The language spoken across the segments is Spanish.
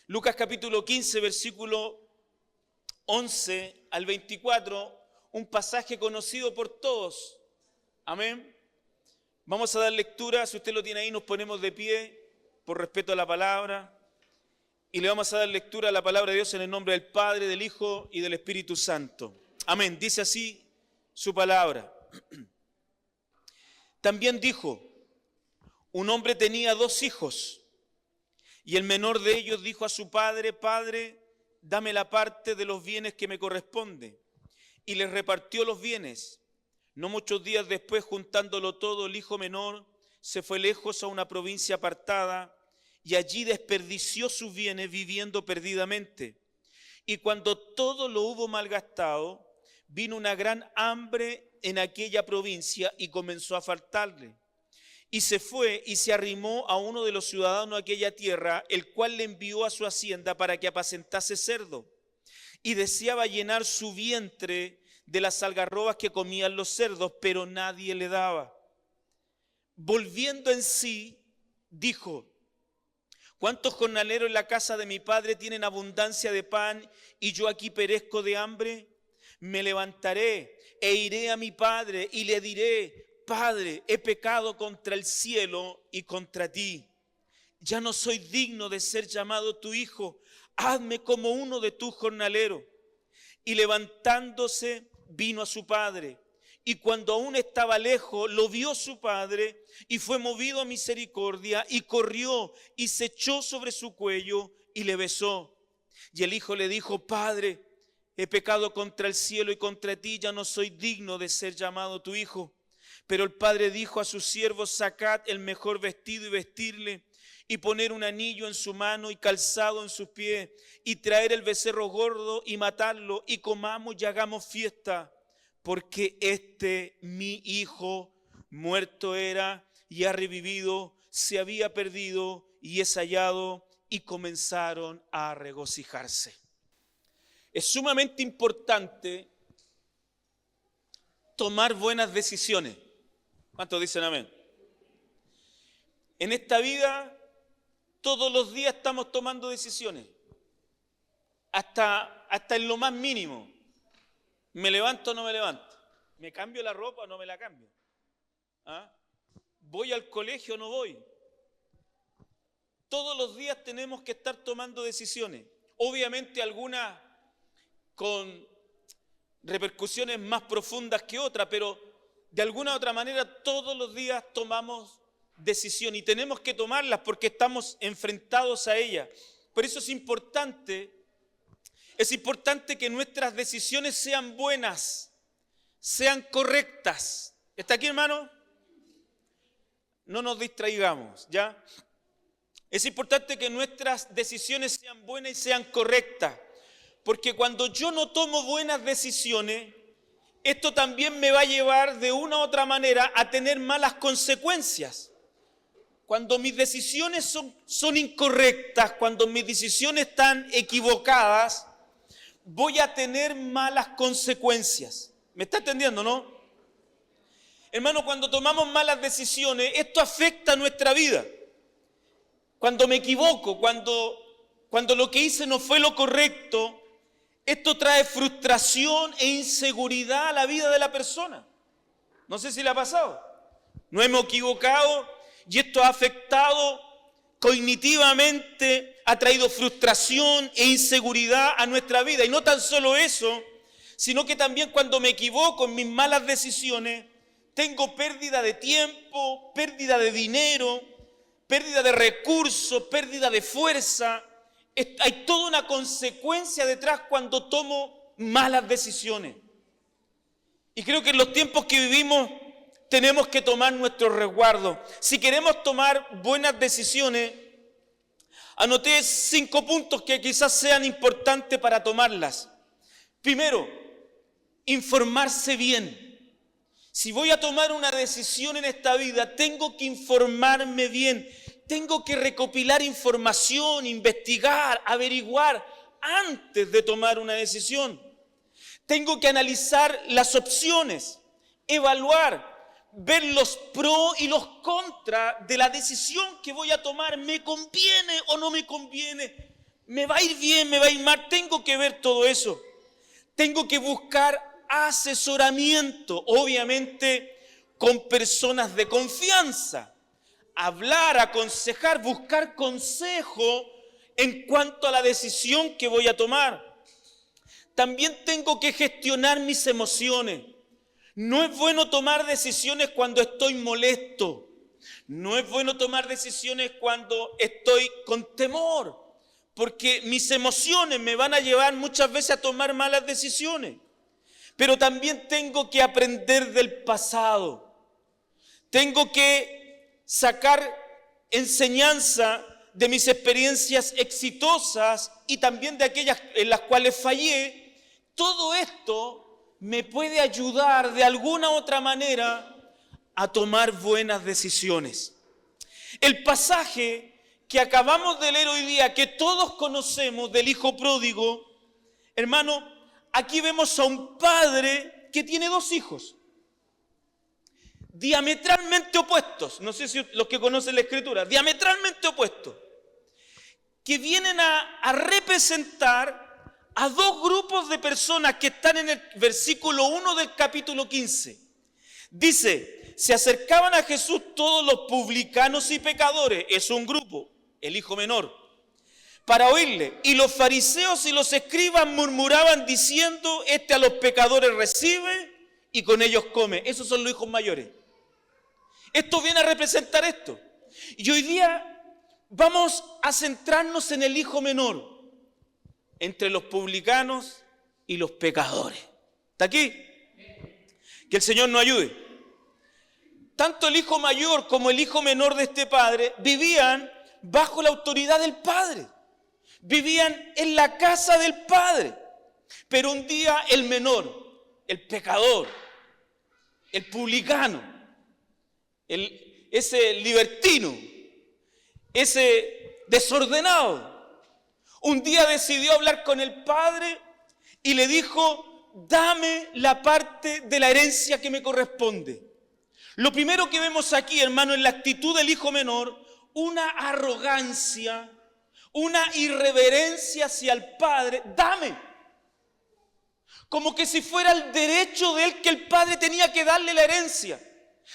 Lucas capítulo 15, versículo 11 al 24, un pasaje conocido por todos. Amén. Vamos a dar lectura, si usted lo tiene ahí, nos ponemos de pie por respeto a la palabra y le vamos a dar lectura a la palabra de Dios en el nombre del Padre, del Hijo y del Espíritu Santo. Amén. Dice así su palabra. También dijo, un hombre tenía 2 hijos. Y el menor de ellos dijo a su padre, Padre, dame la parte de los bienes que me corresponde. Y les repartió los bienes. No muchos días después, juntándolo todo, el hijo menor se fue lejos a una provincia apartada y allí desperdició sus bienes viviendo perdidamente. Y cuando todo lo hubo malgastado, vino una gran hambre en aquella provincia y comenzó a faltarle. Y se fue y se arrimó a uno de los ciudadanos de aquella tierra, el cual le envió a su hacienda para que apacentase cerdo. Y deseaba llenar su vientre de las algarrobas que comían los cerdos, pero nadie le daba. Volviendo en sí, dijo, ¿cuántos jornaleros en la casa de mi padre tienen abundancia de pan y yo aquí perezco de hambre? Me levantaré e iré a mi padre y le diré, Padre, he pecado contra el cielo y contra ti. Ya no soy digno de ser llamado tu hijo. Hazme como uno de tus jornaleros. Y levantándose, vino a su padre. Y cuando aún estaba lejos, lo vio su padre y fue movido a misericordia y corrió y se echó sobre su cuello y le besó. Y el hijo le dijo, Padre, he pecado contra el cielo y contra ti. Ya no soy digno de ser llamado tu hijo. Pero el padre dijo a sus siervos, sacad el mejor vestido y vestirle, y poner un anillo en su mano y calzado en sus pies, y traer el becerro gordo y matarlo, y comamos y hagamos fiesta, porque mi hijo muerto era y ha revivido, se había perdido y es hallado, y comenzaron a regocijarse. Es sumamente importante tomar buenas decisiones. ¿Cuántos dicen amén? En esta vida, todos los días estamos tomando decisiones. Hasta en lo más mínimo. ¿Me levanto o no me levanto? ¿Me cambio la ropa o no me la cambio? ¿Ah? ¿Voy al colegio o no voy? Todos los días tenemos que estar tomando decisiones. Obviamente algunas con repercusiones más profundas que otras, pero de alguna u otra manera todos los días tomamos decisión y tenemos que tomarlas porque estamos enfrentados a ellas. Por eso es importante que nuestras decisiones sean buenas, sean correctas. ¿Está aquí, hermano? No nos distraigamos, ¿ya? Es importante que nuestras decisiones sean buenas y sean correctas, porque cuando yo no tomo buenas decisiones, esto también me va a llevar de una u otra manera a tener malas consecuencias. Cuando mis decisiones son incorrectas, cuando mis decisiones están equivocadas, voy a tener malas consecuencias. ¿Me está entendiendo, no? Hermano, cuando tomamos malas decisiones, esto afecta a nuestra vida. Cuando me equivoco, cuando lo que hice no fue lo correcto, esto trae frustración e inseguridad a la vida de la persona. No sé si le ha pasado. Nos hemos equivocado y esto ha afectado cognitivamente, ha traído frustración e inseguridad a nuestra vida. Y no tan solo eso, sino que también cuando me equivoco en mis malas decisiones, tengo pérdida de tiempo, pérdida de dinero, pérdida de recursos, pérdida de fuerza. Hay toda una consecuencia detrás cuando tomo malas decisiones. Y creo que en los tiempos que vivimos tenemos que tomar nuestro resguardo. Si queremos tomar buenas decisiones, anoté 5 puntos que quizás sean importantes para tomarlas. Primero, informarse bien. Si voy a tomar una decisión en esta vida, tengo que informarme bien, tengo que recopilar información, investigar, averiguar antes de tomar una decisión. Tengo que analizar las opciones, evaluar, ver los pros y los contras de la decisión que voy a tomar. ¿Me conviene o no me conviene? ¿Me va a ir bien, me va a ir mal? Tengo que ver todo eso. Tengo que buscar asesoramiento, obviamente con personas de confianza. Hablar, aconsejar, buscar consejo en cuanto a la decisión que voy a tomar. También tengo que gestionar mis emociones. No es bueno tomar decisiones cuando estoy molesto. No es bueno tomar decisiones cuando estoy con temor, porque mis emociones me van a llevar muchas veces a tomar malas decisiones. Pero también tengo que aprender del pasado. Tengo que sacar enseñanza de mis experiencias exitosas y también de aquellas en las cuales fallé. Todo esto me puede ayudar de alguna otra manera a tomar buenas decisiones. El pasaje que acabamos de leer hoy día, que todos conocemos, del hijo pródigo, hermano, aquí vemos a un padre que tiene dos hijos, diametralmente opuestos, no sé si los que conocen la escritura, diametralmente opuestos, que vienen a representar a dos grupos de personas que están en el versículo 1 del capítulo 15. Dice, se acercaban a Jesús todos los publicanos y pecadores, es un grupo, el hijo menor, para oírle. Y los fariseos y los escribas murmuraban diciendo, este a los pecadores recibe y con ellos come. Esos son los hijos mayores. Esto viene a representar esto. Y hoy día vamos a centrarnos en el hijo menor, entre los publicanos y los pecadores. ¿Está aquí? Que el Señor nos ayude. Tanto el hijo mayor como el hijo menor de este padre vivían bajo la autoridad del padre. Vivían en la casa del padre. Pero un día el menor, el pecador, el publicano, ese libertino, ese desordenado, un día decidió hablar con el padre y le dijo, dame la parte de la herencia que me corresponde. Lo primero que vemos aquí, hermano, en la actitud del hijo menor, una arrogancia, una irreverencia hacia el padre. Dame. Como que si fuera el derecho de él que el padre tenía que darle la herencia.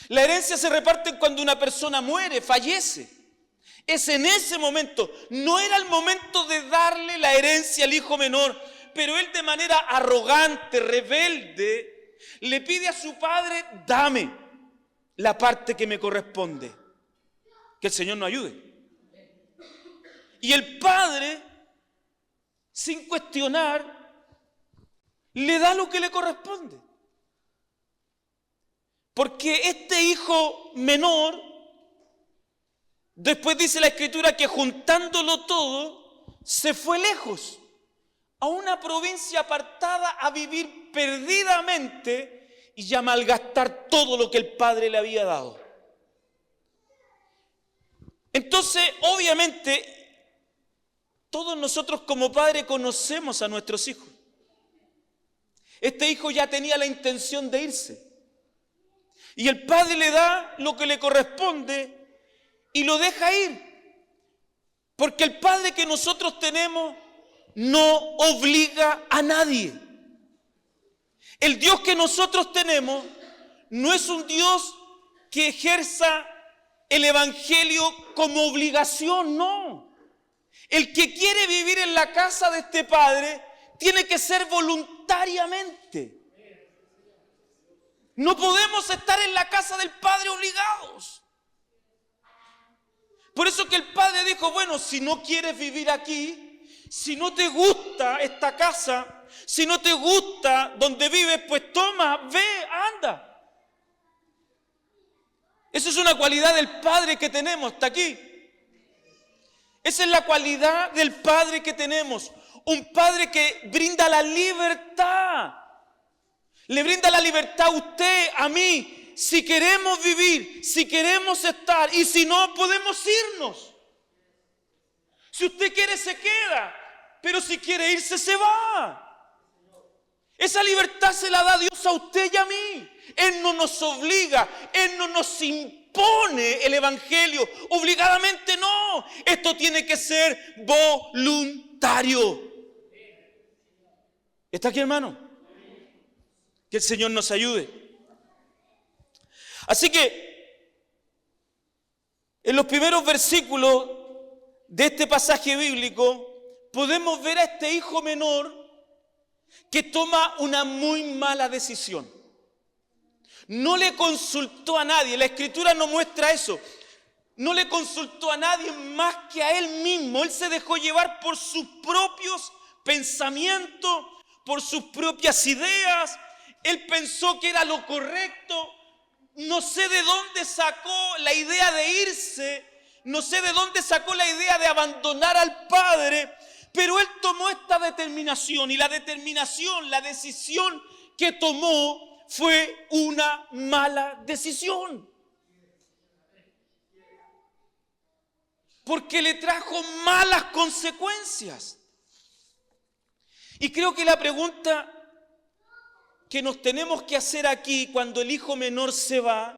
La herencia se reparte cuando una persona muere, fallece. Es en ese momento, no era el momento de darle la herencia al hijo menor, pero él de manera arrogante, rebelde, le pide a su padre, dame la parte que me corresponde. Que el Señor nos ayude. Y el padre, sin cuestionar, le da lo que le corresponde. Porque este hijo menor, después dice la Escritura que juntándolo todo, se fue lejos, a una provincia apartada a vivir perdidamente y a malgastar todo lo que el padre le había dado. Entonces, obviamente, todos nosotros como padres conocemos a nuestros hijos. Este hijo ya tenía la intención de irse. Y el padre le da lo que le corresponde y lo deja ir. Porque el padre que nosotros tenemos no obliga a nadie. El Dios que nosotros tenemos no es un Dios que ejerza el evangelio como obligación, no. El que quiere vivir en la casa de este padre tiene que ser voluntariamente. No podemos estar en la casa del padre obligados. Por eso que el padre dijo, bueno, si no quieres vivir aquí, si no te gusta esta casa, si no te gusta donde vives, pues toma, ve, anda. Esa es una cualidad del padre que tenemos, está aquí. Esa es la cualidad del padre que tenemos. Un padre que brinda la libertad. Le brinda la libertad a usted, a mí, si queremos vivir, si queremos estar, y si no, podemos irnos. Si usted quiere, se queda, pero si quiere irse, se va. Esa libertad se la da Dios a usted y a mí. Él no nos obliga, Él no nos impone el evangelio. Obligadamente no. Esto tiene que ser voluntario. ¿Está aquí, hermano? Que el Señor nos ayude. Así que, en los primeros versículos de este pasaje bíblico, podemos ver a este hijo menor que toma una muy mala decisión. No le consultó a nadie, la Escritura no muestra eso. No le consultó a nadie más que a él mismo. Él se dejó llevar por sus propios pensamientos, por sus propias ideas. Él pensó que era lo correcto. No sé de dónde sacó la idea de irse. No sé de dónde sacó la idea de abandonar al padre. Pero él tomó esta determinación. Y la determinación, la decisión que tomó fue una mala decisión. Porque le trajo malas consecuencias. Y creo que la pregunta que nos tenemos que hacer aquí cuando el hijo menor se va,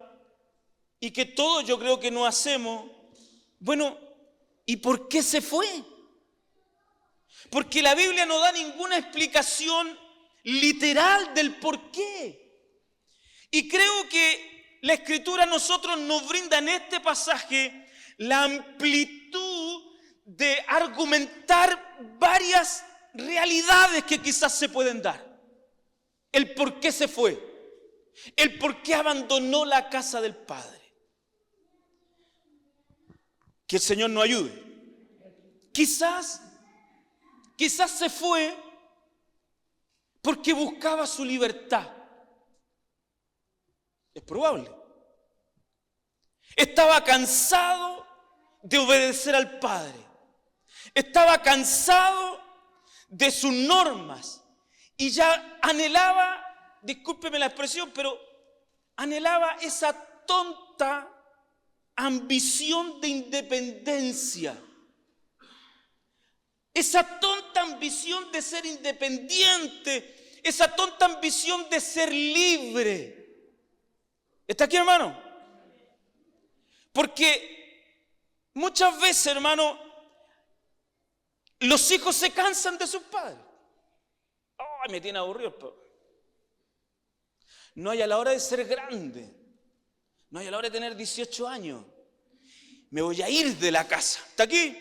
y que todos yo creo que nos hacemos, bueno, ¿y por qué se fue? Porque la Biblia no da ninguna explicación literal del por qué. Y creo que la Escritura a nosotros nos brinda en este pasaje la amplitud de argumentar varias realidades que quizás se pueden dar. El por qué se fue, el por qué abandonó la casa del Padre. Que el Señor nos ayude. Quizás se fue porque buscaba su libertad. Es probable. Estaba cansado de obedecer al Padre. Estaba cansado de sus normas. Y ya anhelaba, discúlpeme la expresión, pero anhelaba esa tonta ambición de independencia. Esa tonta ambición de ser independiente, esa tonta ambición de ser libre. ¿Está aquí, hermano? Porque muchas veces, hermano, los hijos se cansan de sus padres. ¡Ay, me tiene aburrido! No hay a la hora de ser grande, no hay a la hora de tener 18 años. Me voy a ir de la casa. ¿Está aquí?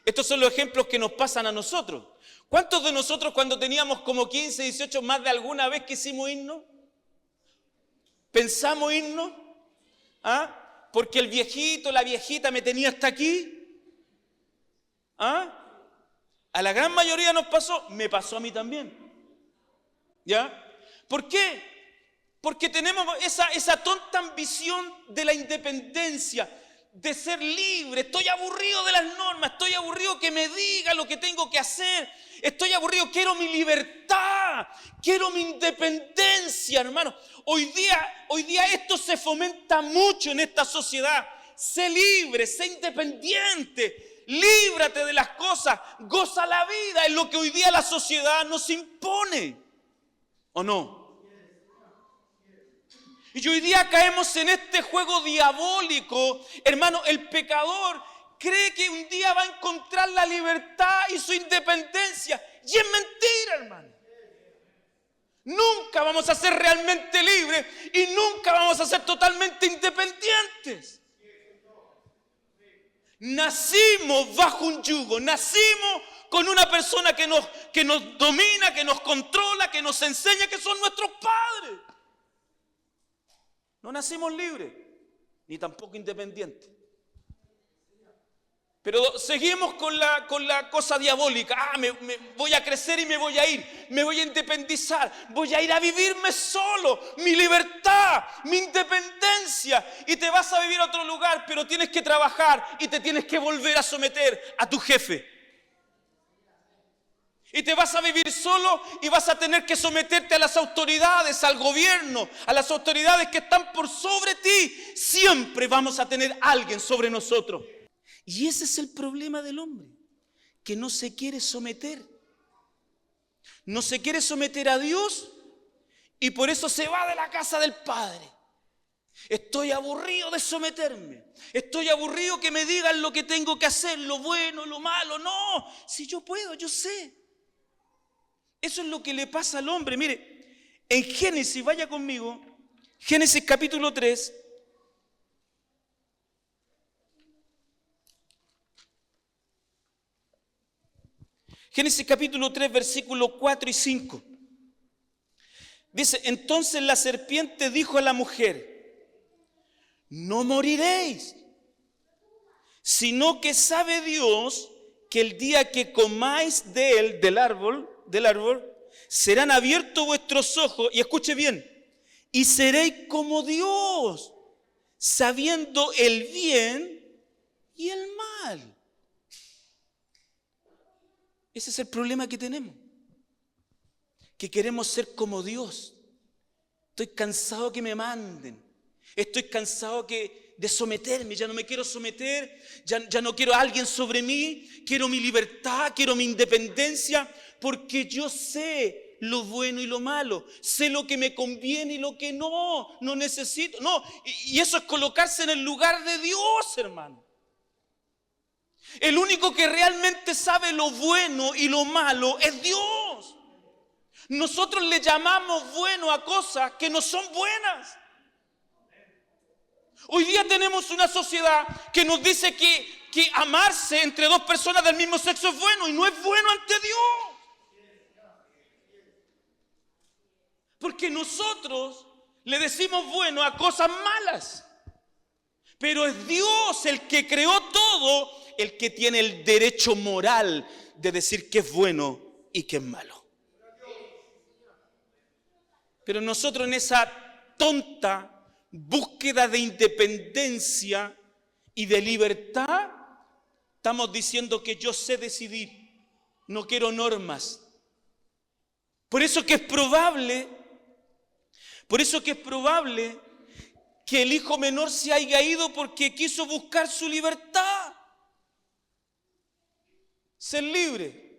Estos son los ejemplos que nos pasan a nosotros. ¿Cuántos de nosotros cuando teníamos como 15, 18, más de alguna vez quisimos irnos? ¿Pensamos irnos? ¿Ah? Porque el viejito, la viejita me tenía hasta aquí. ¿Ah? A la gran mayoría nos pasó, me pasó a mí también. ¿Ya? ¿Por qué? Porque tenemos esa tonta ambición de la independencia, de ser libre. Estoy aburrido de las normas, estoy aburrido que me diga lo que tengo que hacer, estoy aburrido, quiero mi libertad, quiero mi independencia, hermano. Hoy día esto se fomenta mucho en esta sociedad. Sé libre, sé independiente, líbrate de las cosas, goza la vida, es lo que hoy día la sociedad nos impone, ¿o no? Y hoy día caemos en este juego diabólico. Hermano, el pecador cree que un día va a encontrar la libertad y su independencia. Y es mentira, hermano. Nunca vamos a ser realmente libres y nunca vamos a ser totalmente independientes. Nacimos bajo un yugo, nacimos con una persona que nos domina, que nos controla, que nos enseña, que son nuestros padres. No nacimos libres, ni tampoco independientes. Pero seguimos con la cosa diabólica. Me voy a crecer y me voy a ir. Me voy a independizar. Voy a ir a vivirme solo. Mi libertad, mi independencia. Y te vas a vivir a otro lugar, pero tienes que trabajar y te tienes que volver a someter a tu jefe. Y te vas a vivir solo y vas a tener que someterte a las autoridades, al gobierno, a las autoridades que están por sobre ti. Siempre vamos a tener alguien sobre nosotros. Y ese es el problema del hombre, que no se quiere someter. No se quiere someter a Dios y por eso se va de la casa del Padre. Estoy aburrido de someterme. Estoy aburrido que me digan lo que tengo que hacer, lo bueno, lo malo. No, si yo puedo, yo sé. Eso es lo que le pasa al hombre. Mire, en Génesis, vaya conmigo, Génesis capítulo 3. Génesis capítulo 3, versículos 4 y 5. Dice, entonces la serpiente dijo a la mujer, no moriréis, sino que sabe Dios que el día que comáis de él, del árbol, serán abiertos vuestros ojos, y escuche bien, y seréis como Dios, sabiendo el bien y el mal. Ese es el problema que tenemos, que queremos ser como Dios. Estoy cansado que me manden, estoy cansado de someterme, ya no me quiero someter, ya no quiero a alguien sobre mí, quiero mi libertad, quiero mi independencia, porque yo sé lo bueno y lo malo, sé lo que me conviene y lo que no necesito. No, y eso es colocarse en el lugar de Dios, hermano. El único que realmente sabe lo bueno y lo malo es Dios. Nosotros le llamamos bueno a cosas que no son buenas. Hoy día tenemos una sociedad que nos dice que amarse entre dos personas del mismo sexo es bueno y no es bueno ante Dios. Porque nosotros le decimos bueno a cosas malas. Pero es Dios el que creó todo, el que tiene el derecho moral de decir qué es bueno y qué es malo. Pero nosotros en esa tonta búsqueda de independencia y de libertad, estamos diciendo que yo sé decidir, no quiero normas. Por eso que es probable que el hijo menor se haya ido porque quiso buscar su libertad. Ser libre.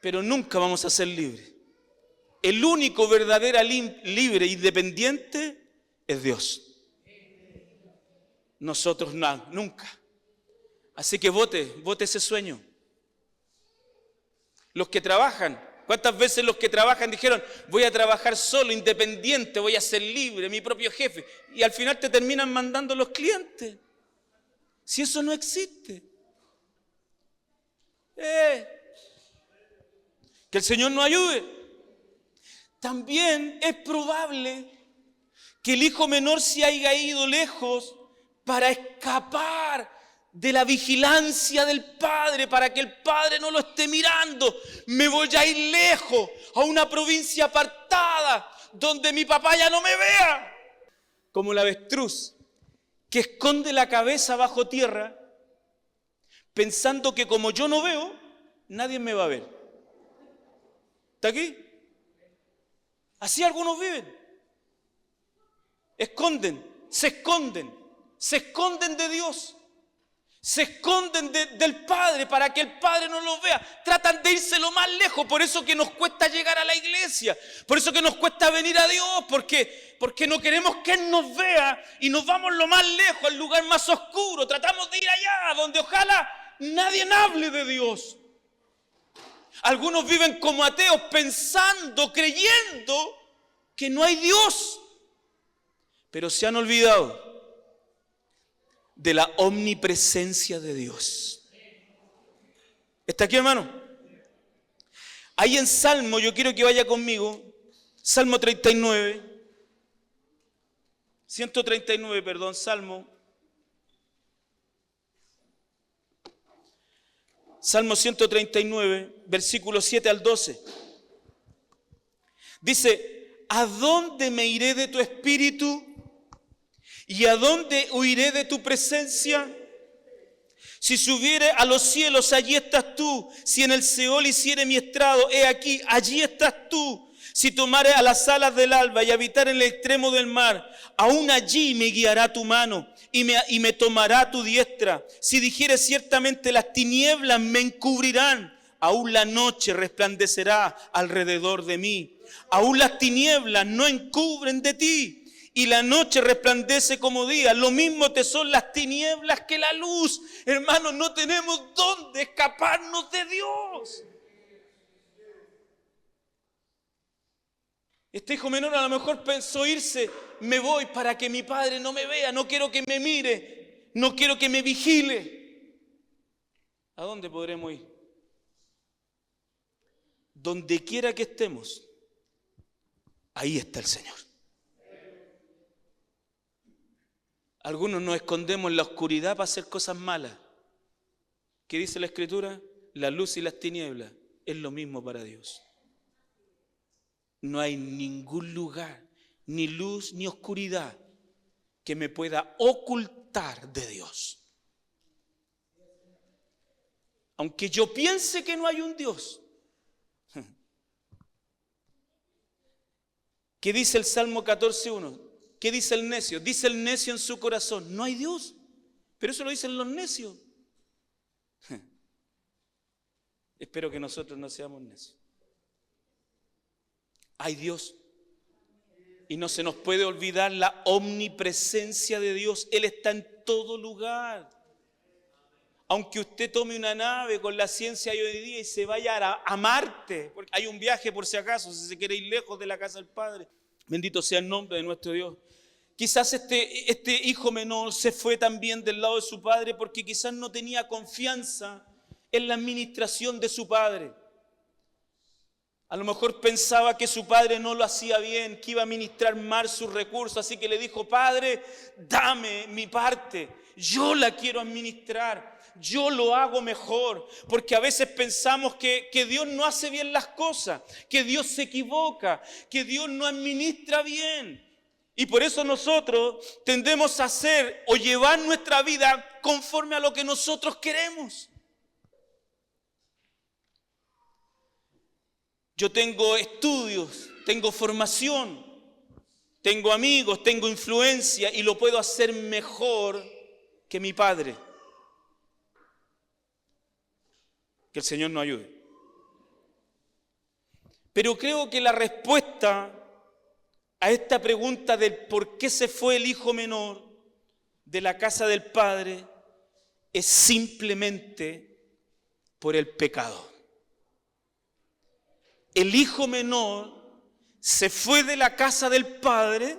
Pero nunca vamos a ser libres. El único verdadero libre e independiente es Dios. Nosotros no, nunca. Así que vote ese sueño. Los que trabajan, ¿cuántas veces los que trabajan dijeron, voy a trabajar solo, independiente, voy a ser libre, mi propio jefe? Y al final te terminan mandando los clientes. Si eso no existe. Que el Señor nos ayude. También es probable que el hijo menor se haya ido lejos para escapar de la vigilancia del padre, para que el padre no lo esté mirando. Me voy a ir lejos, a una provincia apartada, donde mi papá ya no me vea. Como el avestruz, que esconde la cabeza bajo tierra, pensando que como yo no veo, nadie me va a ver. ¿Está aquí? Así algunos viven. Se esconden de Dios. Se esconden del Padre para que el Padre no los vea. Tratan de irse lo más lejos. Por eso que nos cuesta llegar a la iglesia. Por eso que nos cuesta venir a Dios. Porque no queremos que Él nos vea y nos vamos lo más lejos, al lugar más oscuro. Tratamos de ir allá donde ojalá nadie hable de Dios. Algunos viven como ateos pensando, creyendo que no hay Dios. Pero se han olvidado de la omnipresencia de Dios. ¿Está aquí, hermano? Ahí en Salmo, yo quiero que vaya conmigo, Salmo 39, 139, perdón, Salmo 139, versículos 7 al 12. Dice, ¿a dónde me iré de tu espíritu? ¿Y a dónde huiré de tu presencia? Si subiere a los cielos, allí estás tú. Si en el Seol hiciere mi estrado, he aquí, allí estás tú. Si tomare a las alas del alba y habitar en el extremo del mar, aún allí me guiará tu mano y me tomará tu diestra. Si dijere ciertamente las tinieblas me encubrirán, aún la noche resplandecerá alrededor de mí. Aún las tinieblas no encubren de ti. Y la noche resplandece como día. Lo mismo te son las tinieblas que la luz. Hermanos, no tenemos dónde escaparnos de Dios. Este hijo menor a lo mejor pensó irse. Me voy para que mi padre no me vea. No quiero que me mire. No quiero que me vigile. ¿A dónde podremos ir? Donde quiera que estemos, ahí está el Señor. Algunos nos escondemos en la oscuridad para hacer cosas malas. ¿Qué dice la Escritura? La luz y las tinieblas es lo mismo para Dios. No hay ningún lugar, ni luz ni oscuridad, que me pueda ocultar de Dios. Aunque yo piense que no hay un Dios. ¿Qué dice el Salmo 14:1? ¿Qué dice el necio? Dice el necio en su corazón, no hay Dios. Pero eso lo dicen los necios. Espero que nosotros no seamos necios. Hay Dios. Y no se nos puede olvidar la omnipresencia de Dios. Él está en todo lugar. Aunque usted tome una nave con la ciencia de hoy día y se vaya a Marte, porque hay un viaje por si acaso, si se quiere ir lejos de la casa del Padre. Bendito sea el nombre de nuestro Dios. Quizás este hijo menor se fue también del lado de su padre porque quizás no tenía confianza en la administración de su padre. A lo mejor pensaba que su padre no lo hacía bien, que iba a administrar mal sus recursos, así que le dijo, Padre, dame mi parte, yo la quiero administrar, yo lo hago mejor, porque a veces pensamos que Dios no hace bien las cosas, que Dios se equivoca, que Dios no administra bien. Y por eso nosotros tendemos a hacer o llevar nuestra vida conforme a lo que nosotros queremos. Yo tengo estudios, tengo formación, tengo amigos, tengo influencia y lo puedo hacer mejor que mi padre. Que el Señor nos ayude. Pero creo que la respuesta a esta pregunta del por qué se fue el hijo menor de la casa del padre es simplemente por el pecado. El hijo menor se fue de la casa del padre,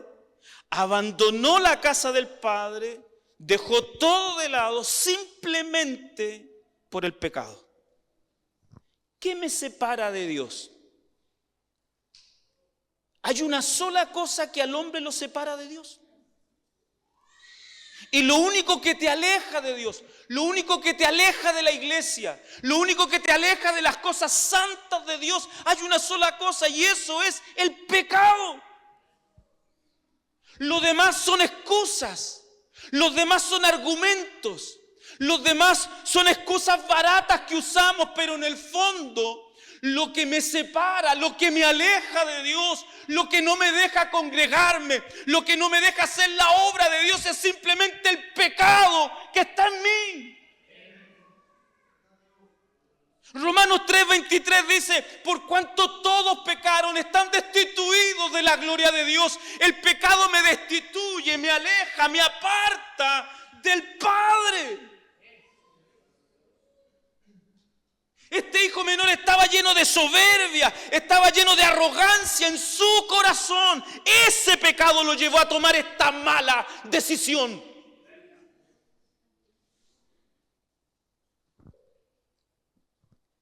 abandonó la casa del padre, dejó todo de lado simplemente por el pecado. ¿Qué me separa de Dios? Hay una sola cosa que al hombre lo separa de Dios. Y lo único que te aleja de Dios, lo único que te aleja de la iglesia, lo único que te aleja de las cosas santas de Dios, hay una sola cosa y eso es el pecado. Lo demás son excusas, los demás son argumentos, los demás son excusas baratas que usamos, pero en el fondo lo que me separa, lo que me aleja de Dios, lo que no me deja congregarme, lo que no me deja hacer la obra de Dios es simplemente el pecado que está en mí. Romanos 3:23 dice, por cuanto todos pecaron, están destituidos de la gloria de Dios. El pecado me destituye, me aleja, me aparta del Padre. Este hijo menor estaba lleno de soberbia, estaba lleno de arrogancia en su corazón. Ese pecado lo llevó a tomar esta mala decisión.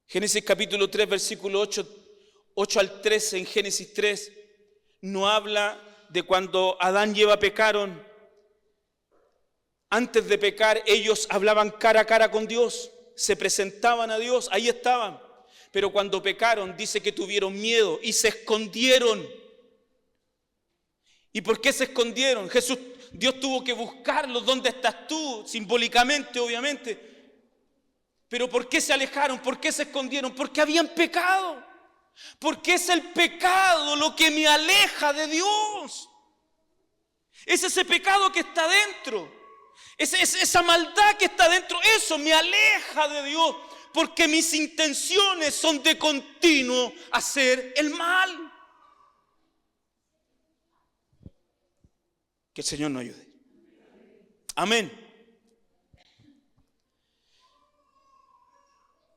Génesis capítulo 3, versículo 8 al 13, en Génesis 3, no habla de cuando Adán y Eva pecaron. Antes de pecar, ellos hablaban cara a cara con Dios. Se presentaban a Dios, ahí estaban. Pero cuando pecaron, dice que tuvieron miedo y se escondieron. ¿Y por qué se escondieron? Dios tuvo que buscarlos. ¿Dónde estás tú? Simbólicamente, obviamente. ¿Pero por qué se alejaron? ¿Por qué se escondieron? Porque habían pecado. Porque es el pecado lo que me aleja de Dios. Es ese pecado que está dentro. Esa maldad que está dentro. Eso me aleja de Dios. Porque mis intenciones son de continuo hacer el mal. Que el Señor nos ayude. Amén.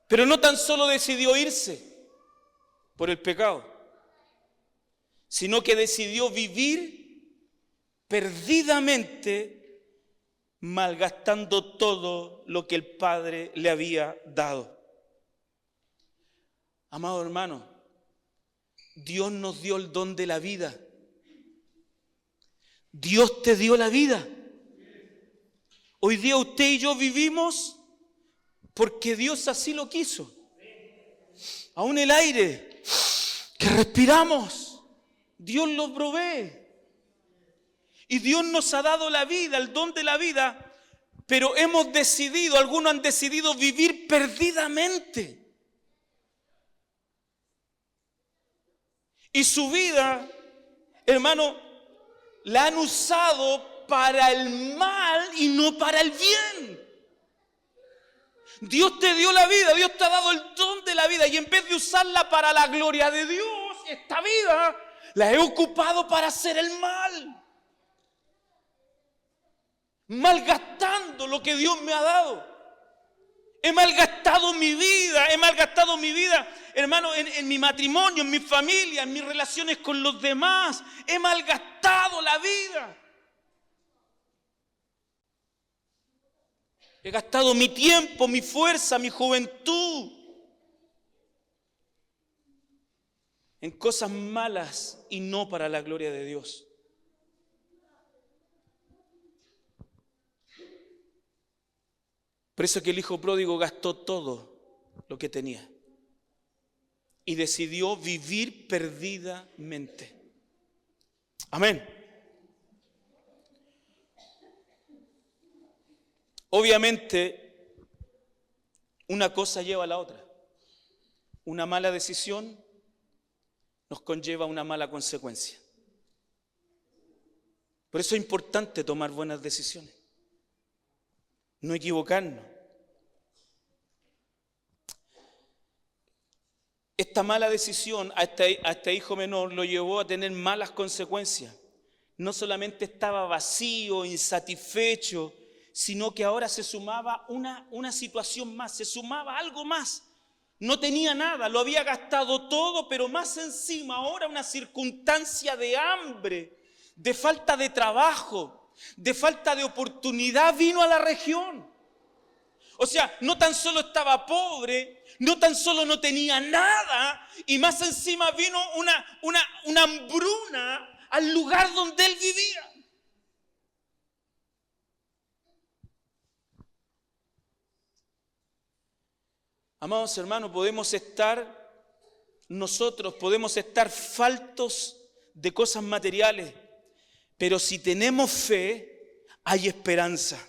Pero no tan solo decidió irse por el pecado, sino que decidió vivir perdidamente, malgastando todo lo que el Padre le había dado. Amado hermano, Dios nos dio el don de la vida. Dios te dio la vida. Hoy día usted y yo vivimos porque Dios así lo quiso. Aún el aire que respiramos, Dios lo provee. Y Dios nos ha dado la vida, el don de la vida, pero hemos decidido, algunos han decidido vivir perdidamente. Y su vida, hermano, la han usado para el mal y no para el bien. Dios te dio la vida, Dios te ha dado el don de la vida y en vez de usarla para la gloria de Dios, esta vida la he ocupado para hacer el mal. Malgastando lo que Dios me ha dado. He malgastado mi vida, hermano, en mi matrimonio, en mi familia, en mis relaciones con los demás. He malgastado la vida. He gastado mi tiempo, mi fuerza, mi juventud en cosas malas y no para la gloria de Dios. Por eso que el hijo pródigo gastó todo lo que tenía y decidió vivir perdidamente. Amén. Obviamente, una cosa lleva a la otra. Una mala decisión nos conlleva una mala consecuencia. Por eso es importante tomar buenas decisiones. No equivocarnos. Esta mala decisión a este hijo menor lo llevó a tener malas consecuencias. No solamente estaba vacío, insatisfecho, sino que ahora se sumaba una situación más, se sumaba algo más. No tenía nada, lo había gastado todo, pero más encima ahora una circunstancia de hambre, de falta de trabajo, de falta de oportunidad vino a la región. O sea, no tan solo estaba pobre, no tan solo no tenía nada, y más encima vino una hambruna al lugar donde él vivía. Amados hermanos, nosotros podemos estar faltos de cosas materiales, pero si tenemos fe, hay esperanza.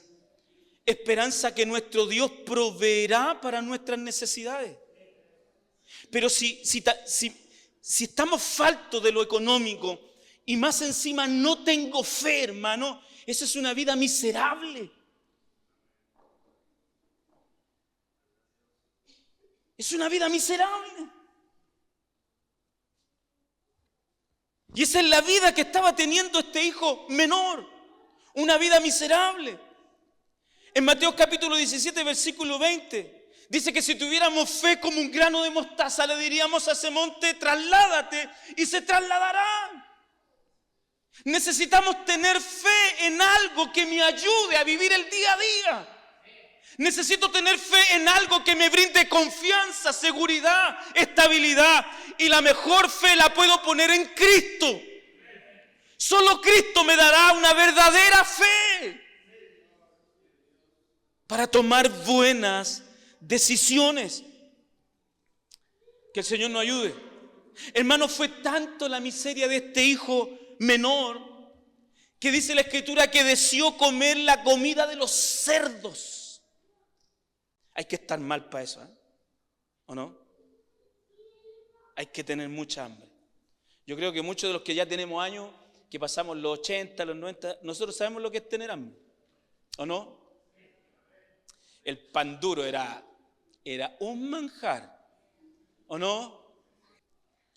Esperanza que nuestro Dios proveerá para nuestras necesidades. Pero si estamos faltos de lo económico y más encima no tengo fe, hermano, esa es una vida miserable. Es una vida miserable. Y esa es la vida que estaba teniendo este hijo menor. Una vida miserable. En Mateo capítulo 17, versículo 20, dice que si tuviéramos fe como un grano de mostaza, le diríamos a ese monte, trasládate, y se trasladará. Necesitamos tener fe en algo que me ayude a vivir el día a día. Necesito tener fe en algo que me brinde confianza, seguridad, estabilidad. Y la mejor fe la puedo poner en Cristo. Solo Cristo me dará una verdadera fe para tomar buenas decisiones. Que el Señor nos ayude. Hermano, fue tanto la miseria de este hijo menor que dice la Escritura que deseó comer la comida de los cerdos. Hay que estar mal para eso, ¿o no? Hay que tener mucha hambre. Yo creo que muchos de los que ya tenemos años, que pasamos los 80, los 90, nosotros sabemos lo que es tener hambre, ¿o no? El pan duro era un manjar, ¿o no?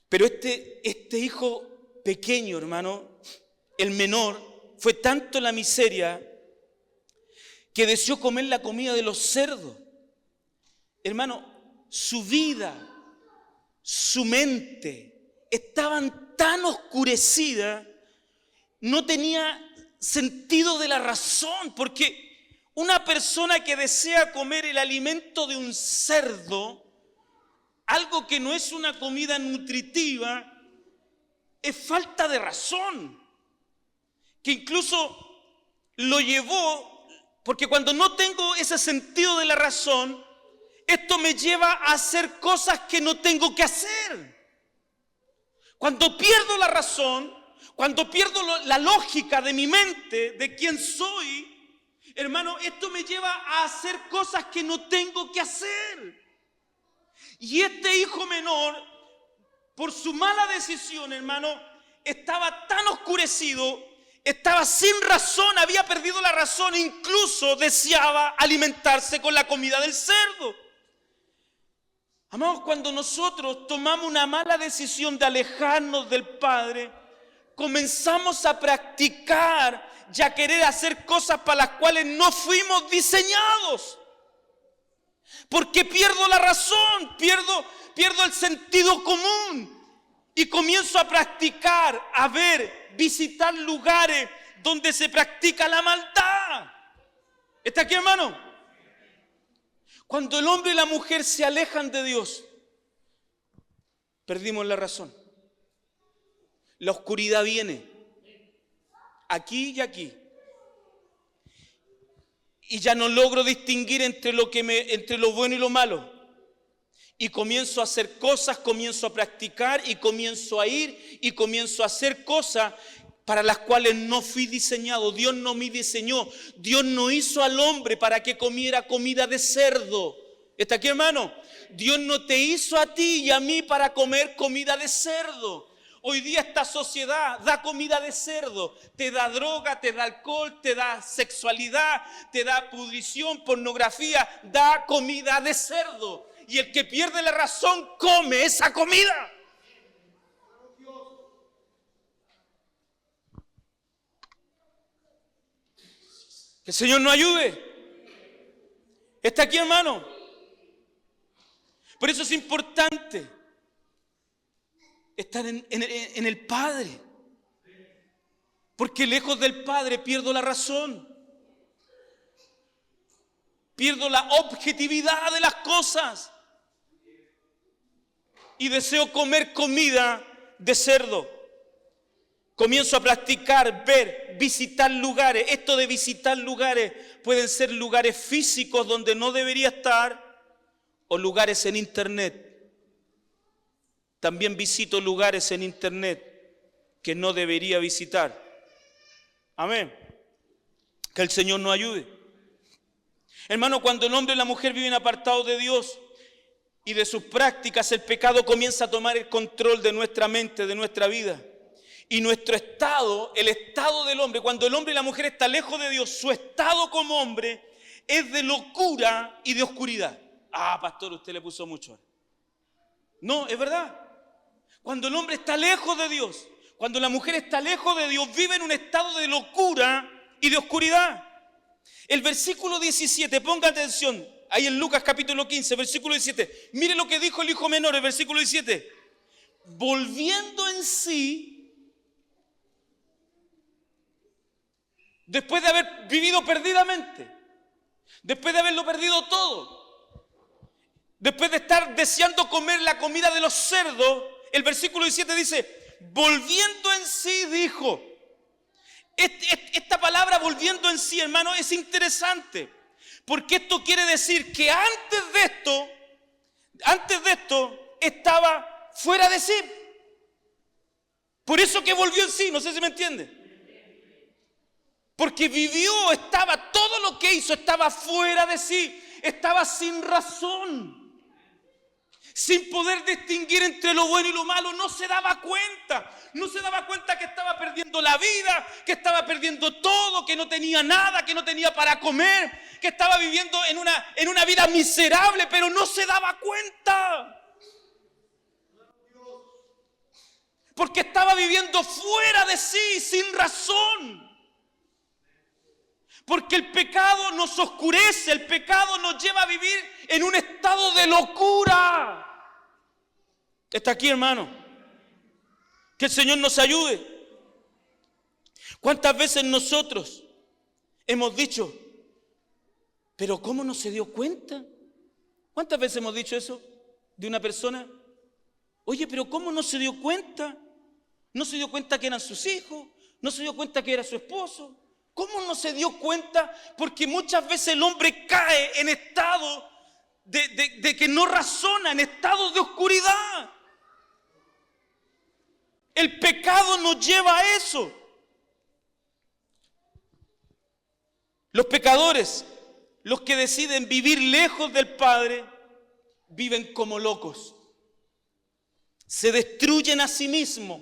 Pero este hijo pequeño, hermano, el menor, fue tanto la miseria que deseó comer la comida de los cerdos. Hermano, su vida, su mente estaban tan oscurecidas, no tenía sentido de la razón, porque una persona que desea comer el alimento de un cerdo, algo que no es una comida nutritiva, es falta de razón, que incluso lo llevó, porque cuando no tengo ese sentido de la razón, esto me lleva a hacer cosas que no tengo que hacer. Cuando pierdo la razón, cuando pierdo la lógica de mi mente, de quién soy, hermano, esto me lleva a hacer cosas que no tengo que hacer. Y este hijo menor, por su mala decisión, hermano, estaba tan oscurecido, estaba sin razón, había perdido la razón, incluso deseaba alimentarse con la comida del cerdo. Amados, cuando nosotros tomamos una mala decisión de alejarnos del Padre, comenzamos a practicar y a querer hacer cosas para las cuales no fuimos diseñados. Porque pierdo la razón, pierdo el sentido común y comienzo a practicar, a ver, visitar lugares donde se practica la maldad. ¿Está aquí, hermano? Cuando el hombre y la mujer se alejan de Dios, perdimos la razón. La oscuridad viene, aquí y aquí. Y ya no logro distinguir entre lo bueno y lo malo. Y comienzo a hacer cosas, comienzo a practicar y comienzo a ir y comienzo a hacer cosas para las cuales no fui diseñado. Dios no me diseñó. Dios no hizo al hombre para que comiera comida de cerdo. ¿Está aquí, hermano? Dios no te hizo a ti y a mí para comer comida de cerdo. Hoy día esta sociedad da comida de cerdo, te da droga, te da alcohol, te da sexualidad, te da pudrición, pornografía, da comida de cerdo. Y el que pierde la razón come esa comida. Que el Señor nos ayude. ¿Está aquí, hermano? Por eso es importante estar en el Padre. Porque lejos del Padre pierdo la razón. Pierdo la objetividad de las cosas. Y deseo comer comida de cerdo. Comienzo a practicar, ver, visitar lugares. Esto de visitar lugares pueden ser lugares físicos donde no debería estar o lugares en internet. También visito lugares en internet que no debería visitar. Amén. Que el Señor nos ayude. Hermano, cuando el hombre y la mujer viven apartados de Dios y de sus prácticas, el pecado comienza a tomar el control de nuestra mente, de nuestra vida. Y nuestro estado, el estado del hombre, cuando el hombre y la mujer están lejos de Dios, su estado como hombre es de locura y de oscuridad. Ah, pastor, usted le puso mucho. No, es verdad. Cuando el hombre está lejos de Dios, cuando la mujer está lejos de Dios, vive en un estado de locura y de oscuridad. El versículo 17, ponga atención, ahí en Lucas capítulo 15, versículo 17. Mire lo que dijo el hijo menor, el versículo 17. Volviendo en sí, después de haber vivido perdidamente, después de haberlo perdido todo, después de estar deseando comer la comida de los cerdos, el versículo 17 dice, volviendo en sí dijo. Esta palabra volviendo en sí, hermano, es interesante. Porque esto quiere decir que antes de esto estaba fuera de sí. Por eso que volvió en sí, no sé si me entiende. Porque vivió, todo lo que hizo estaba fuera de sí. estaba sin razón, sin poder distinguir entre lo bueno y lo malo. No se daba cuenta que estaba perdiendo la vida, que estaba perdiendo todo, que no tenía nada, que no tenía para comer, que estaba viviendo en una vida miserable, pero no se daba cuenta. Porque estaba viviendo fuera de sí, sin razón. Porque el pecado nos oscurece, el pecado nos lleva a vivir en un estado de locura. ¿Está aquí, hermano? Que el Señor nos ayude. ¿Cuántas veces nosotros hemos dicho, pero cómo no se dio cuenta? ¿Cuántas veces hemos dicho eso de una persona? Oye, pero ¿cómo no se dio cuenta? No se dio cuenta que eran sus hijos, no se dio cuenta que era su esposo. ¿Cómo no se dio cuenta? Porque muchas veces el hombre cae en estado de que no razona, en estados de oscuridad. El pecado nos lleva a eso. Los pecadores, los que deciden vivir lejos del Padre, viven como locos. Se destruyen a sí mismos,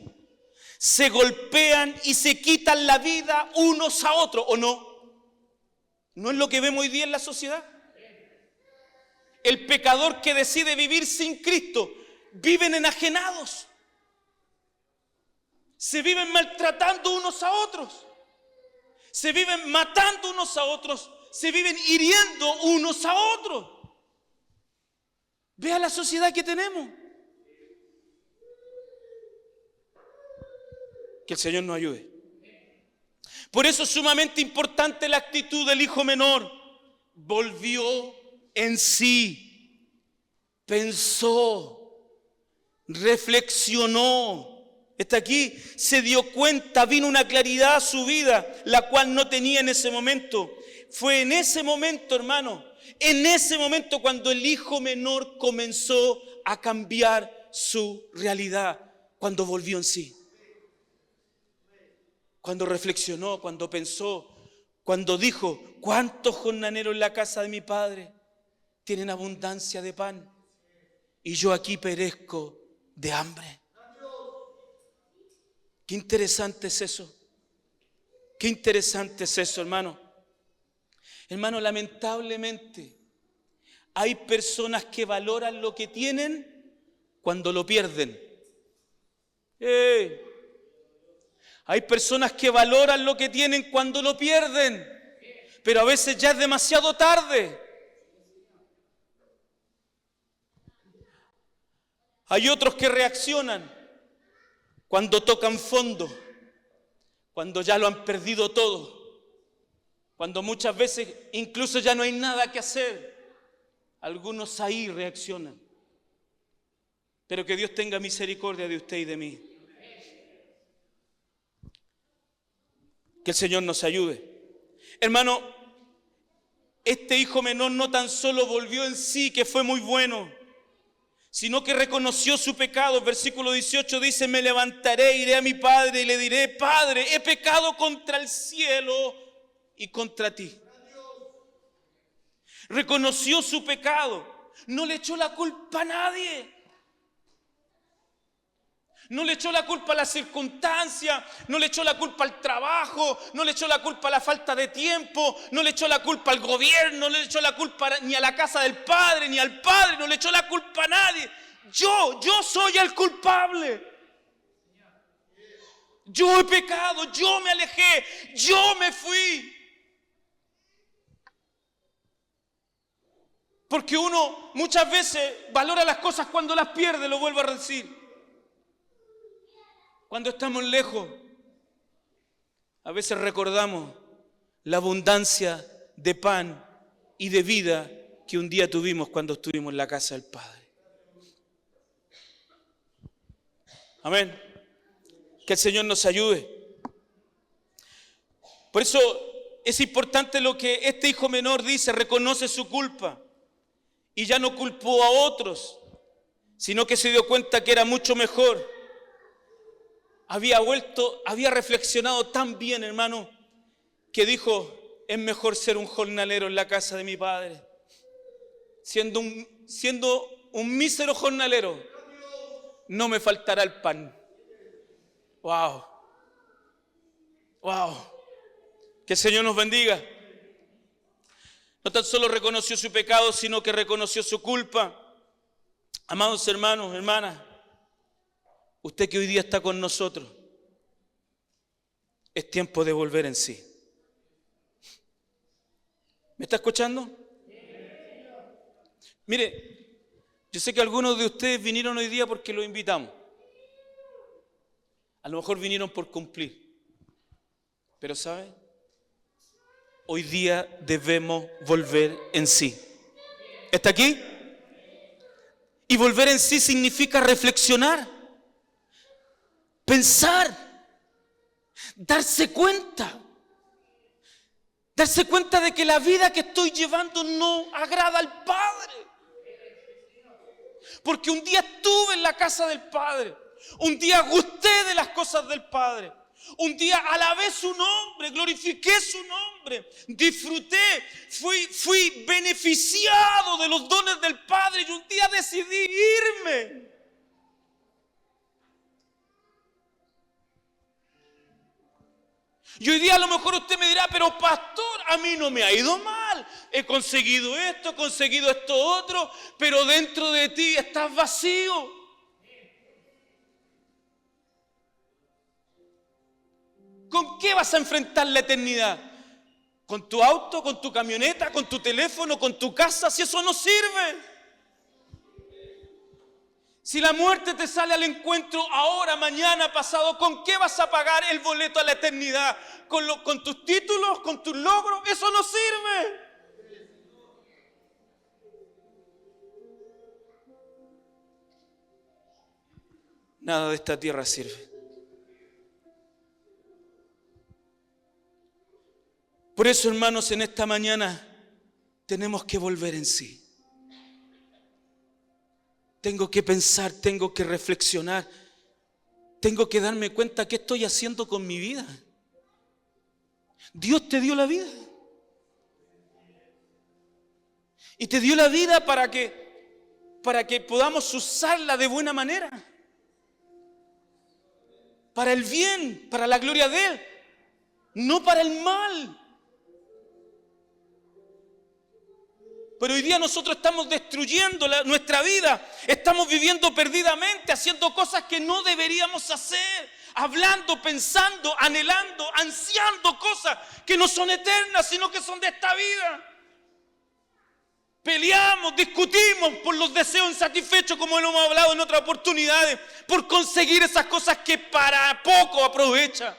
se golpean y se quitan la vida unos a otros, ¿o no? ¿No es lo que vemos hoy día en la sociedad? El pecador que decide vivir sin Cristo, viven enajenados. Se viven maltratando unos a otros. Se viven matando unos a otros. Se viven hiriendo unos a otros. Vea la sociedad que tenemos. Que el Señor nos ayude. Por eso es sumamente importante la actitud del hijo menor. Volvió en sí, pensó, reflexionó. Está aquí, se dio cuenta, vino una claridad a su vida, la cual no tenía en ese momento. Fue en ese momento, hermano, en ese momento cuando el hijo menor comenzó a cambiar su realidad, cuando volvió en sí. Cuando reflexionó, cuando pensó, cuando dijo, ¿cuántos jornaleros en la casa de mi padre tienen abundancia de pan? Y yo aquí perezco de hambre. Qué interesante es eso. Qué interesante es eso, hermano. Hermano, lamentablemente hay personas que valoran lo que tienen cuando lo pierden. Hay personas que valoran lo que tienen cuando lo pierden, pero a veces ya es demasiado tarde. Hay otros que reaccionan cuando tocan fondo, cuando ya lo han perdido todo, cuando muchas veces incluso ya no hay nada que hacer. Algunos ahí reaccionan. Pero que Dios tenga misericordia de usted y de mí. Que el Señor nos ayude. Hermano, este hijo menor no tan solo volvió en sí, que fue muy bueno, sino que reconoció su pecado. El versículo 18 dice, me levantaré, iré a mi padre y le diré, Padre, he pecado contra el cielo y contra ti. Reconoció su pecado, no le echó la culpa a nadie. No le echó la culpa a la circunstancia, no le echó la culpa al trabajo, no le echó la culpa a la falta de tiempo, no le echó la culpa al gobierno, no le echó la culpa ni a la casa del padre, ni al padre, no le echó la culpa a nadie. Yo soy el culpable. Yo he pecado, yo me alejé, yo me fui. Porque uno muchas veces valora las cosas cuando las pierde, lo vuelvo a decir. Cuando estamos lejos, a veces recordamos la abundancia de pan y de vida que un día tuvimos cuando estuvimos en la casa del Padre. Amén. Que el Señor nos ayude. Por eso es importante lo que este hijo menor dice, reconoce su culpa y ya no culpó a otros, sino que se dio cuenta que era mucho mejor. Había reflexionado tan bien, hermano, que dijo, es mejor ser un jornalero en la casa de mi padre. siendo un mísero jornalero, no me faltará el pan. Wow. Wow. Que el Señor nos bendiga. No tan solo reconoció su pecado, sino que reconoció su culpa. Amados hermanos, hermanas, usted que hoy día está con nosotros, es tiempo de volver en sí. ¿Me está escuchando? Mire, yo sé que algunos de ustedes vinieron hoy día porque los invitamos. A lo mejor vinieron por cumplir. Pero ¿sabe? Hoy día debemos volver en sí. ¿Está aquí? Y volver en sí significa reflexionar, pensar, darse cuenta de que la vida que estoy llevando no agrada al Padre. Porque un día estuve en la casa del Padre, un día gusté de las cosas del Padre, un día alabé su nombre, glorifiqué su nombre, disfruté, fui beneficiado de los dones del Padre y un día decidí irme. Y hoy día a lo mejor usted me dirá, pero pastor, a mí no me ha ido mal. He conseguido esto otro, pero dentro de ti estás vacío. ¿Con qué vas a enfrentar la eternidad? ¿Con tu auto, con tu camioneta, con tu teléfono, con tu casa? Si eso no sirve. Si la muerte te sale al encuentro ahora, mañana, pasado, ¿con qué vas a pagar el boleto a la eternidad? ¿Con tus títulos? ¿Con tus logros? Eso no sirve. Nada de esta tierra sirve. Por eso, hermanos, en esta mañana tenemos que volver en sí. Tengo que pensar, tengo que reflexionar, tengo que darme cuenta qué estoy haciendo con mi vida. Dios te dio la vida. Y te dio la vida para que podamos usarla de buena manera. Para el bien, para la gloria de Él, no para el mal. Pero hoy día nosotros estamos destruyendo nuestra vida, estamos viviendo perdidamente, haciendo cosas que no deberíamos hacer, hablando, pensando, anhelando, ansiando cosas que no son eternas, sino que son de esta vida. Peleamos, discutimos por los deseos insatisfechos, como lo hemos hablado en otras oportunidades, por conseguir esas cosas que para poco aprovechan.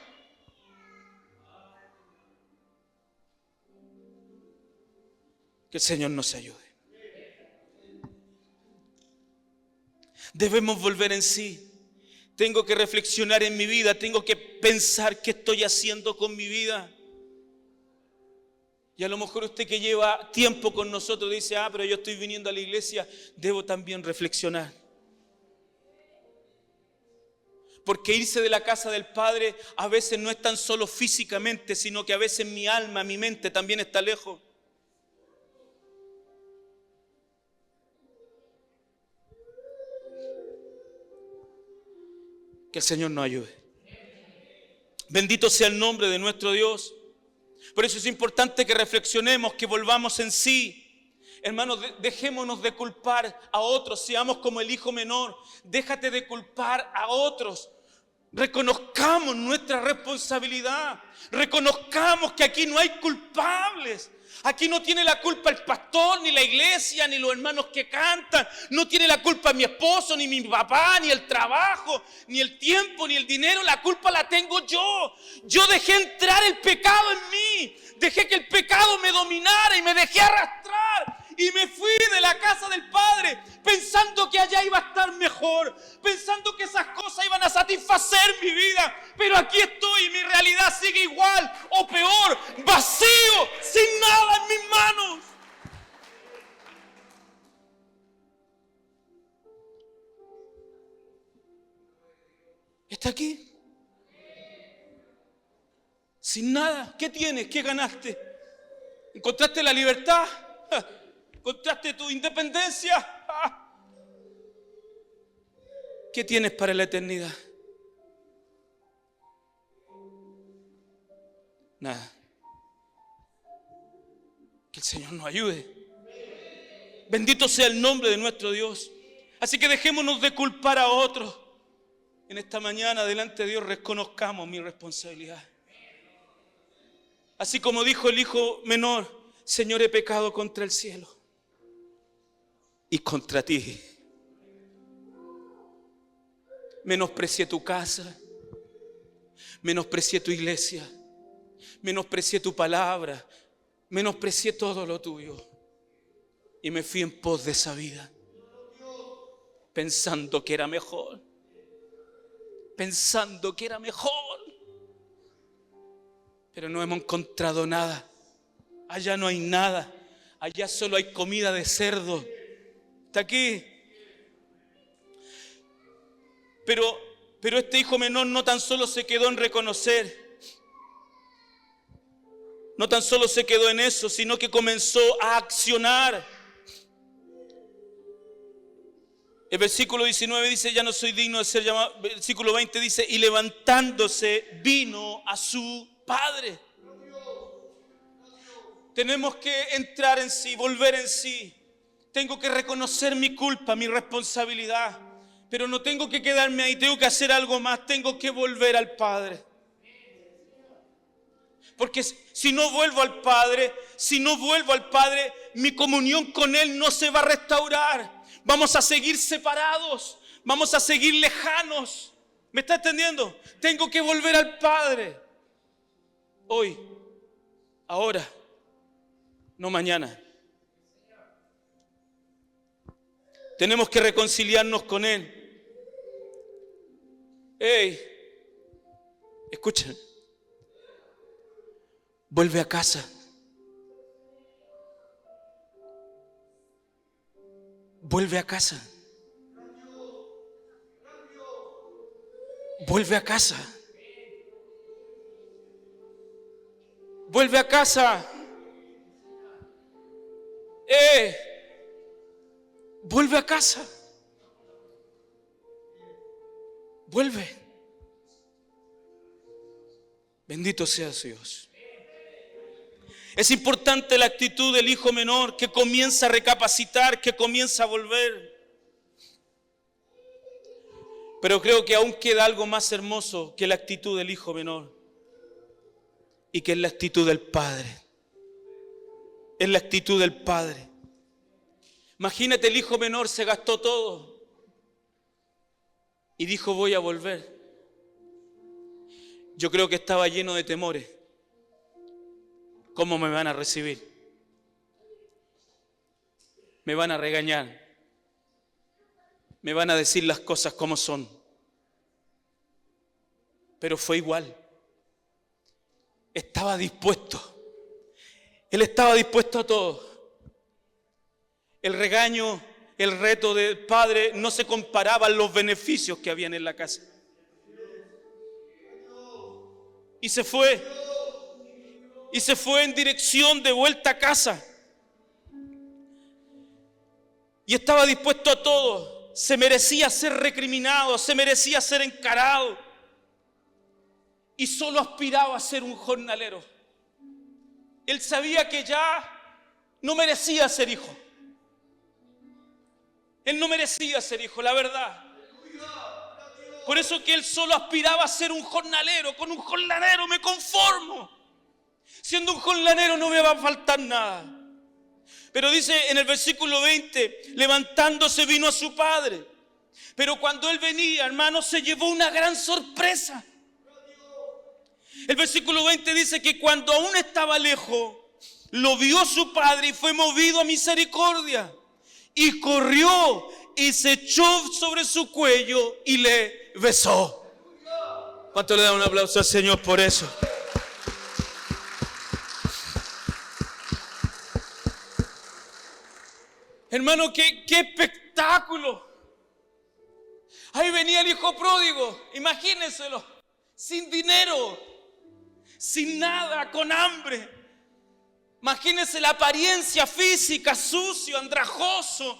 Que el Señor nos ayude. Debemos volver en sí. Tengo que reflexionar en mi vida. Tengo que pensar qué estoy haciendo con mi vida. Y a lo mejor usted que lleva tiempo con nosotros dice, pero yo estoy viniendo a la iglesia. Debo también reflexionar. Porque irse de la casa del Padre a veces no es tan solo físicamente, sino que a veces mi alma, mi mente también está lejos. Que el Señor nos ayude. Bendito sea el nombre de nuestro Dios. Por eso es importante que reflexionemos, que volvamos en sí. Hermanos, dejémonos de culpar a otros, seamos como el hijo menor. Déjate de culpar a otros. Reconozcamos nuestra responsabilidad. Reconozcamos que aquí no hay culpables. Aquí no tiene la culpa el pastor, ni la iglesia, ni los hermanos que cantan. No tiene la culpa mi esposo, ni mi papá, ni el trabajo, ni el tiempo, ni el dinero. La culpa la tengo yo. Yo dejé entrar el pecado en mí. Dejé que el pecado me dominara y me dejé arrastrar. Y me fui de la casa del Padre pensando que allá iba a estar mejor, pensando que esas cosas iban a satisfacer mi vida. Pero aquí estoy y mi realidad sigue igual o peor, vacío, sin nada en mis manos. ¿Está aquí? Sin nada. ¿Qué tienes? ¿Qué ganaste? ¿Encontraste la libertad? ¿Encontraste tu independencia? ¿Qué tienes para la eternidad? Nada. Que el Señor nos ayude. Bendito sea el nombre de nuestro Dios. Así que dejémonos de culpar a otros. En esta mañana delante de Dios reconozcamos mi responsabilidad. Así como dijo el hijo menor: Señor, he pecado contra el cielo y contra ti. Menosprecié tu casa, menosprecié tu iglesia, menosprecié tu palabra, menosprecié todo lo tuyo y me fui en pos de esa vida, pensando que era mejor, pero no hemos encontrado nada. Allá no hay nada, allá solo hay comida de cerdo. Está aquí. Pero este hijo menor no tan solo se quedó en reconocer, no tan solo se quedó en eso, sino que comenzó a accionar. El versículo 19 dice: ya no soy digno de ser llamado. Versículo 20 dice: y levantándose vino a su padre. Tenemos que entrar en sí, volver en sí. Tengo que reconocer mi culpa, mi responsabilidad. Pero no tengo que quedarme ahí, tengo que hacer algo más, tengo que volver al Padre. Porque si no vuelvo al Padre, mi comunión con Él no se va a restaurar. Vamos a seguir separados, vamos a seguir lejanos. ¿Me está entendiendo? Tengo que volver al Padre. Hoy, ahora, no mañana. Tenemos que reconciliarnos con Él. Escuchen. Vuelve a casa. Vuelve a casa. Vuelve a casa. Vuelve a casa. Vuelve a casa. Vuelve. Bendito seas Dios. Es importante la actitud del hijo menor que comienza a recapacitar, que comienza a volver. Pero creo que aún queda algo más hermoso que la actitud del hijo menor, y que es la actitud del padre. Es la actitud del padre. Imagínate, el hijo menor se gastó todo y dijo: voy a volver. Yo creo que estaba lleno de temores. ¿Cómo me van a recibir? Me van a regañar. Me van a decir las cosas como son. Pero fue igual. Estaba dispuesto. Él estaba dispuesto a todo. El regaño, el reto del padre no se comparaba a los beneficios que habían en la casa. Y se fue. Y se fue en dirección de vuelta a casa. Y estaba dispuesto a todo. Se merecía ser recriminado, se merecía ser encarado. Y solo aspiraba a ser un jornalero. Él sabía que ya no merecía ser hijo. Él no merecía ser hijo, la verdad. Por eso que él solo aspiraba a ser un jornalero. Con un jornalero me conformo. Siendo un jornalero no me va a faltar nada. Pero dice en el versículo 20: levantándose vino a su padre. Pero cuando él venía, hermano, se llevó una gran sorpresa. El versículo 20 dice que cuando aún estaba lejos, lo vio su padre y fue movido a misericordia. Y corrió y se echó sobre su cuello y le besó. ¿Cuánto le da un aplauso al Señor por eso? Hermano, qué espectáculo. Ahí venía el hijo pródigo, imagínenselo, sin dinero, sin nada, con hambre. Imagínense la apariencia física, sucio, andrajoso,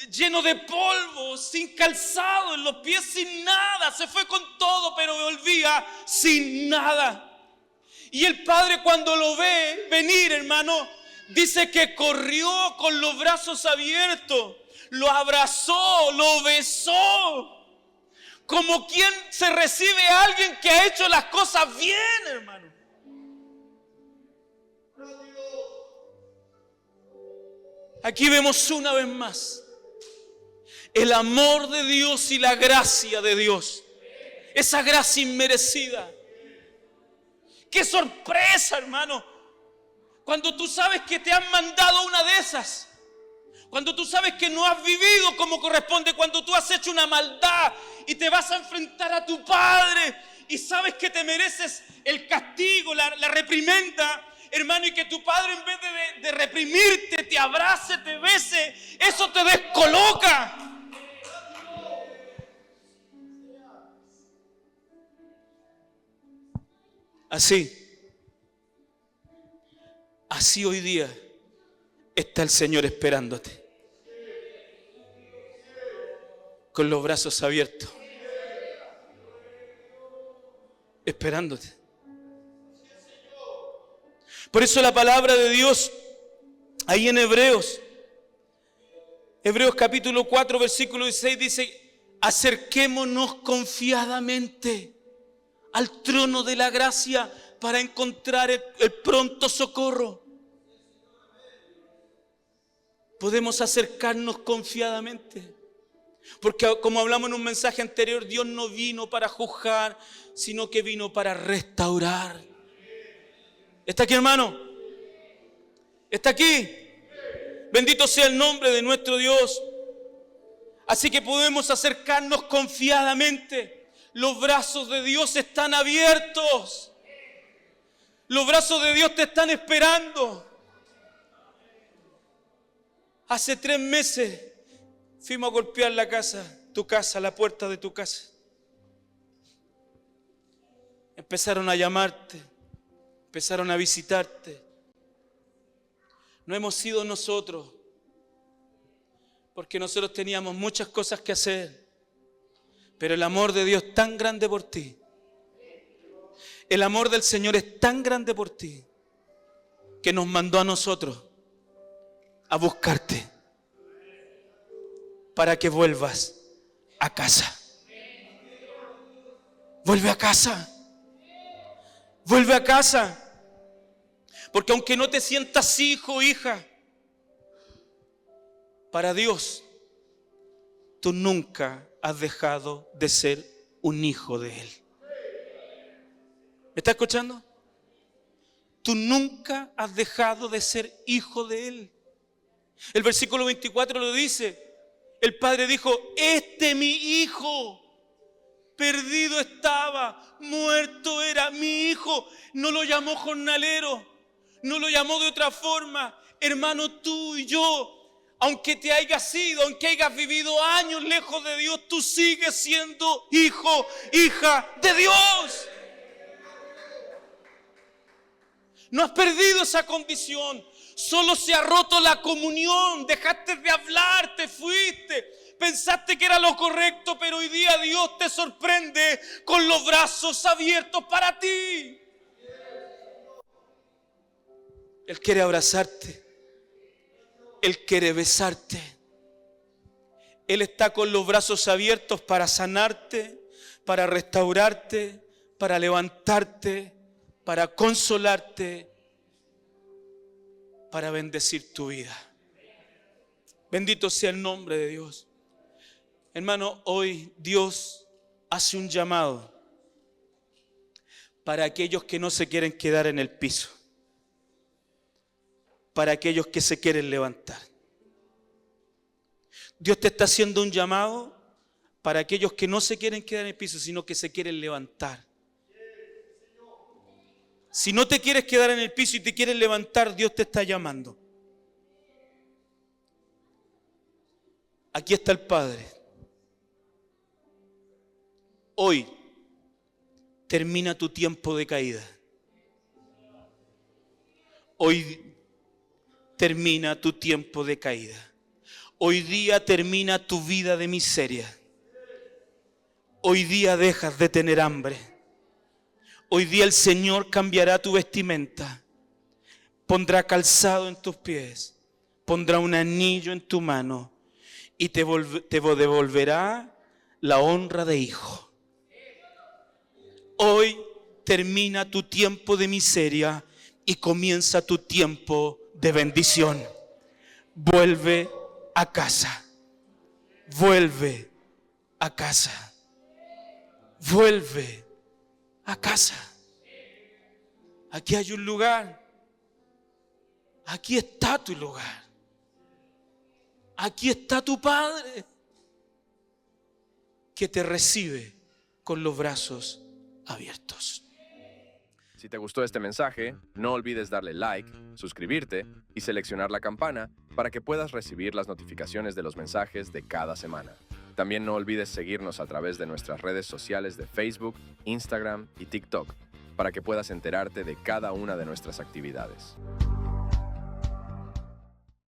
lleno de polvo, sin calzado en los pies, sin nada. Se fue con todo, pero volvía sin nada. Y el padre, cuando lo ve venir, hermano, dice que corrió con los brazos abiertos, lo abrazó, lo besó, como quien se recibe a alguien que ha hecho las cosas bien, hermano. Aquí vemos una vez más el amor de Dios y la gracia de Dios. Esa gracia inmerecida. ¡Qué sorpresa, hermano! Cuando tú sabes que te han mandado una de esas. Cuando tú sabes que no has vivido como corresponde. Cuando tú has hecho una maldad y te vas a enfrentar a tu Padre y sabes que te mereces el castigo, la reprimenda, hermano, y que tu Padre, en vez de reprimirte, te abrace, te bese, eso te descoloca. Así hoy día está el Señor esperándote, con los brazos abiertos, esperándote. Por eso la palabra de Dios, ahí en Hebreos capítulo 4, versículo 16 dice: acerquémonos confiadamente al trono de la gracia para encontrar el pronto socorro. Podemos acercarnos confiadamente, porque como hablamos en un mensaje anterior, Dios no vino para juzgar, sino que vino para restaurar. ¿Está aquí, hermano? ¿Está aquí? Bendito sea el nombre de nuestro Dios. Así que podemos acercarnos confiadamente. Los brazos de Dios están abiertos. Los brazos de Dios te están esperando. Hace 3 meses fuimos a golpear tu casa, la puerta de tu casa. Empezaron a llamarte, empezaron a visitarte. No hemos sido nosotros, porque nosotros teníamos muchas cosas que hacer. Pero el amor de Dios es tan grande por ti. El amor del Señor es tan grande por ti, que nos mandó a nosotros a buscarte para que vuelvas a casa. Vuelve a casa. Vuelve a casa. Porque aunque no te sientas hijo o hija, para Dios tú nunca has dejado de ser un hijo de Él. ¿Me estás escuchando? Tú nunca has dejado de ser hijo de Él. El versículo 24 lo dice. El padre dijo: este mi hijo, perdido estaba, muerto era. Mi hijo. No lo llamó jornalero, no lo llamó de otra forma. Hermano, tú y yo, aunque te hayas ido, aunque hayas vivido años lejos de Dios, tú sigues siendo hijo, hija de Dios. No has perdido esa condición. Solo se ha roto la comunión. Dejaste de hablar, te fuiste. Pensaste que era lo correcto, pero hoy día Dios te sorprende con los brazos abiertos para ti. Él quiere abrazarte. Él quiere besarte. Él está con los brazos abiertos para sanarte, para restaurarte, para levantarte, para consolarte, para bendecir tu vida. Bendito sea el nombre de Dios. Hermano, hoy Dios hace un llamado para aquellos que no se quieren quedar en el piso, para aquellos que se quieren levantar. Dios te está haciendo un llamado para aquellos que no se quieren quedar en el piso, sino que se quieren levantar. Si no te quieres quedar en el piso y te quieres levantar, Dios te está llamando. Aquí está el Padre. Hoy termina tu tiempo de caída. Hoy termina tu tiempo de caída. Hoy día termina tu vida de miseria. Hoy día dejas de tener hambre. Hoy día el Señor cambiará tu vestimenta. Pondrá calzado en tus pies. Pondrá un anillo en tu mano. Y te devolverá la honra de hijo. Hoy termina tu tiempo de miseria y comienza tu tiempo de bendición. Vuelve a casa. Vuelve a casa. Vuelve a casa. Aquí hay un lugar. Aquí está tu lugar. Aquí está tu Padre que te recibe con los brazos abiertos. Si te gustó este mensaje, no olvides darle like, suscribirte y seleccionar la campana para que puedas recibir las notificaciones de los mensajes de cada semana. También no olvides seguirnos a través de nuestras redes sociales de Facebook, Instagram y TikTok para que puedas enterarte de cada una de nuestras actividades.